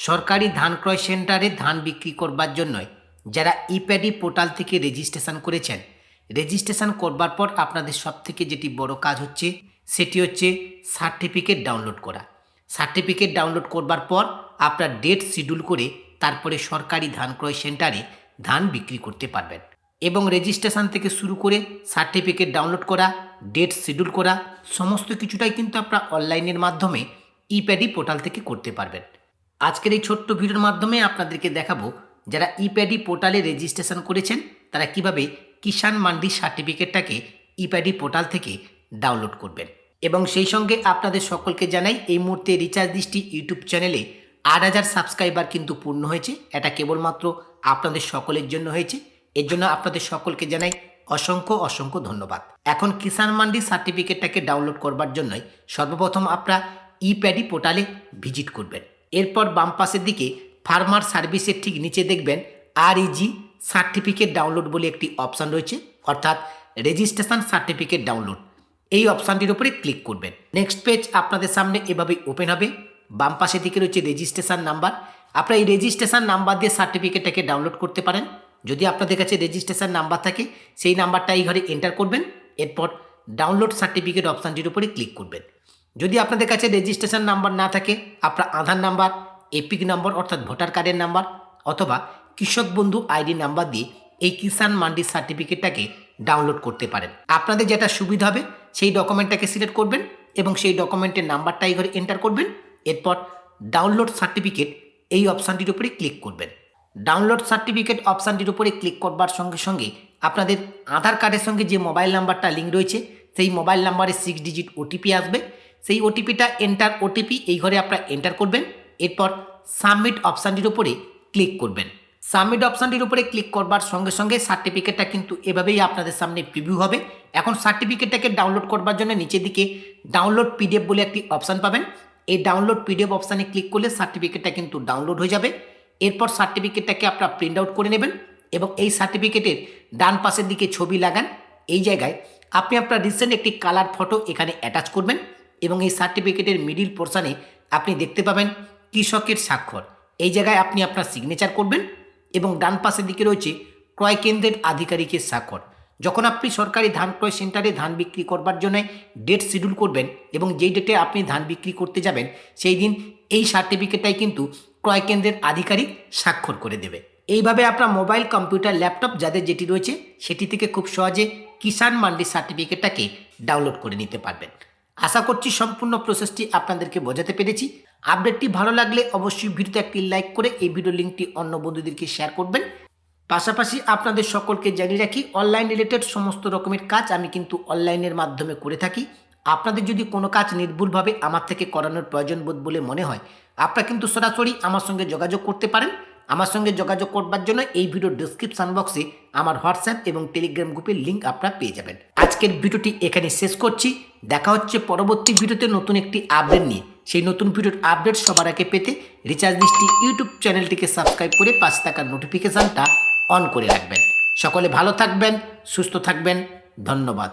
সরকারি ধান ক্রয় সেন্টারে ধান বিক্রি করবার জন্য যারা ইপ্যাডি পোর্টাল থেকে রেজিস্ট্রেশন করেছেন, রেজিস্ট্রেশন করবার পর আপনাদের সবথেকে যেটি বড় কাজ হচ্ছে সেটি হচ্ছে সার্টিফিকেট ডাউনলোড করা। সার্টিফিকেট ডাউনলোড করবার পর আপনার ডেট শিডিউল করে তারপরে সরকারি ধান ক্রয় সেন্টারে ধান বিক্রি করতে পারবেন। এবং রেজিস্ট্রেশন থেকে শুরু করে সার্টিফিকেট ডাউনলোড করা, ডেট শিডিউল করা, সমস্ত কিছুটাই কিন্তু আপনারা অনলাইনের মাধ্যমে ইপ্যাডি পোর্টাল থেকে করতে পারবেন। আজকের এই ছোট্ট ভিডিওর মাধ্যমে আপনাদেরকে দেখাবো যারা ইপ্যাডি পোর্টালে রেজিস্ট্রেশন করেছেন তারা কিভাবে কিষাণ মান্ডি সার্টিফিকেটটাকে ইপ্যাডি পোর্টাল থেকে ডাউনলোড করবেন। এবং সেই সঙ্গে আপনাদের সকলকে জানাই, এই মুহূর্তে রিচার্জ দৃষ্টি ইউটিউব চ্যানেলে 8,000 সাবস্ক্রাইবার কিন্তু পূর্ণ হয়েছে। এটা কেবলমাত্র আপনাদের সকলের জন্য হয়েছে। এর জন্য আপনাদের সকলকে জানাই অসংখ্য অসংখ্য ধন্যবাদ। এখন কিষাণ মান্ডি সার্টিফিকেটটাকে ডাউনলোড করবার জন্যই সর্বপ্রথম আপনারা ইপ্যাডি পোর্টালে ভিজিট করবেন। এরপর বাম পাশের দিকে ফার্মার সার্ভিসের ঠিক নিচে দেখবেন REG সার্টিফিকেট ডাউনলোড বলে একটি অপশান রয়েছে, অর্থাৎ রেজিস্ট্রেশন সার্টিফিকেট ডাউনলোড। এই অপশানটির উপরে ক্লিক করবেন। নেক্সট পেজ আপনাদের সামনে এভাবেই ওপেন হবে। বাম পাশের দিকে রয়েছে রেজিস্ট্রেশন নাম্বার। আপনারা এই রেজিস্ট্রেশন নাম্বার দিয়ে সার্টিফিকেটটাকে ডাউনলোড করতে পারেন। যদি আপনাদের কাছে রেজিস্ট্রেশন নাম্বার থাকে সেই নাম্বারটা এই ঘরে এন্টার করবেন। এরপর ডাউনলোড সার্টিফিকেট অপশানটির উপরে ক্লিক করবেন। যদি আপনাদের কাছে রেজিস্ট্রেশন নাম্বার না থাকে, আপনার আধার নাম্বার, এপিক নাম্বার অর্থাৎ ভোটার কার্ডের নাম্বার অথবা কৃষক বন্ধু ID নাম্বার দিয়ে এই কিষাণ মান্ডি সার্টিফিকেটটাকে ডাউনলোড করতে পারেন। আপনাদের যেটা সুবিধা হবে সেই ডকুমেন্টটাকে সিলেক্ট করবেন এবং সেই ডকুমেন্টের নাম্বারটা এই ঘরে এন্টার করবেন। এরপর ডাউনলোড সার্টিফিকেট এই অপশানটির উপরে ক্লিক করবেন। ডাউনলোড সার্টিফিকেট অপশানটির উপরে ক্লিক করবার সঙ্গে সঙ্গে আপনাদের আধার কার্ডের সঙ্গে যে মোবাইল নাম্বারটা লিঙ্ক রয়েছে সেই মোবাইল নাম্বারে 6 ডিজিট OTP আসবে। সেই OTPটা এন্টার OTP এই ঘরে আপনারা এন্টার করবেন। এরপর সাবমিট অপশানটির উপরে ক্লিক করবেন। সাবমিট অপশানটির উপরে ক্লিক করবার সঙ্গে সঙ্গে সার্টিফিকেটটা কিন্তু এভাবেই আপনাদের সামনে প্রিভিউ হবে। এখন সার্টিফিকেটটাকে ডাউনলোড করবার জন্য নিচের দিকে ডাউনলোড PDF বলে একটি অপশান পাবেন। এই ডাউনলোড PDF অপশানে ক্লিক করলে সার্টিফিকেটটা কিন্তু ডাউনলোড হয়ে যাবে। এরপর সার্টিফিকেটটাকে আপনারা প্রিন্ট আউট করে নেবেন এবং এই সার্টিফিকেটের ডান পাশের দিকে ছবি লাগান। এই জায়গায় আপনি আপনার রিসেন্ট একটি কালার ফটো এখানে অ্যাটাচ করবেন এবং এই সার্টিফিকেটের মিডিল পোর্শনে আপনি দেখতে পাবেন কৃষকের স্বাক্ষর। এই জায়গায় আপনি আপনার সিগনেচার করবেন এবং ডান পাশের দিকে রয়েছে ক্রয় কেন্দ্রের আধিকারিকের স্বাক্ষর। যখন আপনি সরকারি ধান ক্রয় সেন্টারে ধান বিক্রি করবার জন্য ডেট শিডিউল করবেন এবং যেই ডেটে আপনি ধান বিক্রি করতে যাবেন সেই দিন এই সার্টিফিকেটটাই কিন্তু ক্রয় কেন্দ্রের আধিকারিক স্বাক্ষর করে দেবে। এইভাবে আপনার মোবাইল, কম্পিউটার, ল্যাপটপ যাদের যেটি রয়েছে সেটি থেকে খুব সহজে কিষাণ মান্ডি সার্টিফিকেটটাকে ডাউনলোড করে নিতে পারবেন। আশা করছি সম্পূর্ণ প্রসেসটি আপনাদেরকে বোঝাতে পেরেছি। আপডেটটি ভালো লাগলে অবশ্যই ভিডিওতে একটি লাইক করে এই ভিডিও লিঙ্কটি অন্য বন্ধুদেরকে শেয়ার করবেন। পাশাপাশি আপনাদের সকলকে জানিয়ে রাখি, অনলাইন রিলেটেড সমস্ত রকমের কাজ আমি কিন্তু অনলাইনের মাধ্যমে করে থাকি। আপনাদের যদি কোনো কাজ নির্ভুলভাবে আমার থেকে করানোর প্রয়োজন বোধ বলে মনে হয়, আপনারা কিন্তু সরাসরি আমার সঙ্গে যোগাযোগ করতে পারেন। আমার সঙ্গে যোগাযোগ করবার জন্য এই ভিডিওর ডেসক্রিপশন বক্সে আমার হোয়াটসঅ্যাপ এবং টেলিগ্রাম গ্রুপের লিঙ্ক আপনারা পেয়ে যাবেন। আজকের ভিডিওটি এখানে শেষ করছি। দেখা হচ্ছে পরবর্তী ভিডিওতে নতুন একটি আপডেট নিয়ে। সেই নতুন ভিডিওর আপডেট সবার আগে পেতে রিচার্জ দৃষ্টি ইউটিউব চ্যানেলটিকে সাবস্ক্রাইব করে পাশে থাকা নোটিফিকেশানটা অন করে রাখবেন। সকলে ভালো থাকবেন, সুস্থ থাকবেন। ধন্যবাদ।